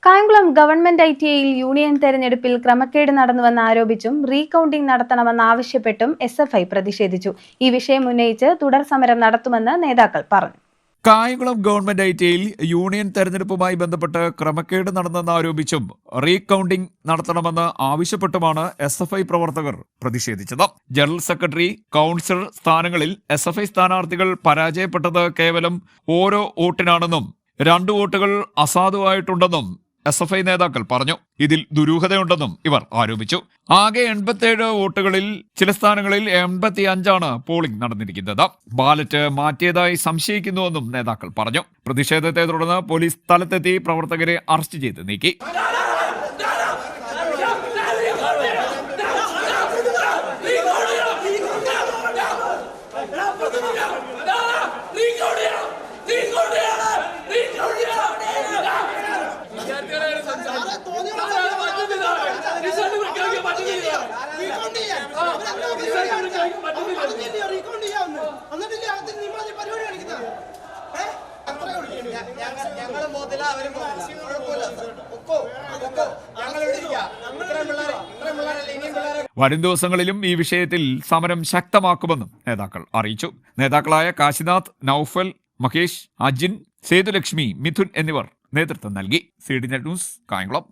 Kayamkulam government ITIയിൽ union തെരഞ്ഞെടുപ്പിൽ ക്രമക്കേട് നടന്നുവെന്ന് ആരോപിച്ചും recounting നടത്തണമെന്നാവശ്യപ്പെട്ടും SFI പ്രതിഷേധിച്ചു. ഈ വിഷയം ഉന്നയിച്ച് തുടർ സമരം നടത്തുമെന്ന് നേതാക്കൾ പറഞ്ഞു. കായംകുളം ഗവൺമെന്റ് ITIയിൽ യൂണിയൻ തെരഞ്ഞെടുപ്പുമായി ബന്ധപ്പെട്ട് ക്രമക്കേട് നടന്നെന്ന് ആരോപിച്ചും റീകൌണ്ടിംഗ് നടത്തണമെന്ന് ആവശ്യപ്പെട്ടുമാണ് SFI പ്രവർത്തകർ പ്രതിഷേധിച്ചത്. ജനറൽ സെക്രട്ടറി, കൗൺസിലർ സ്ഥാനങ്ങളിൽ SFI സ്ഥാനാർത്ഥികൾ പരാജയപ്പെട്ടത് കേവലം ഓരോ വോട്ടിനാണെന്നും 2 വോട്ടുകൾ അസാധുവായിട്ടുണ്ടെന്നും SFI നേതാക്കൾ പറഞ്ഞു. ഇതിൽ ദുരൂഹതയുണ്ടെന്നും ഇവർ ആരോപിച്ചു. ആകെ 87 വോട്ടുകളിൽ ചില സ്ഥാനങ്ങളിൽ 85 പോളിംഗ് നടന്നിരിക്കുന്നത്. ബാലറ്റ് മാറ്റിയതായി സംശയിക്കുന്നുവെന്നും നേതാക്കൾ പറഞ്ഞു. പ്രതിഷേധത്തെ തുടർന്ന് പോലീസ് സ്ഥലത്തെത്തി പ്രവർത്തകരെ അറസ്റ്റ് ചെയ്ത് നീക്കി. വരും ദിവസങ്ങളിലും ഈ വിഷയത്തിൽ സമരം ശക്തമാക്കുമെന്നും നേതാക്കൾ അറിയിച്ചു. നേതാക്കളായ കാശിനാഥ്, നൌഫൽ, മഹേഷ്, അജിൻ, സേതുലക്ഷ്മി, മിഥുൻ എന്നിവർ നേതൃത്വം നൽകി. CDNet news, Kayamkulam.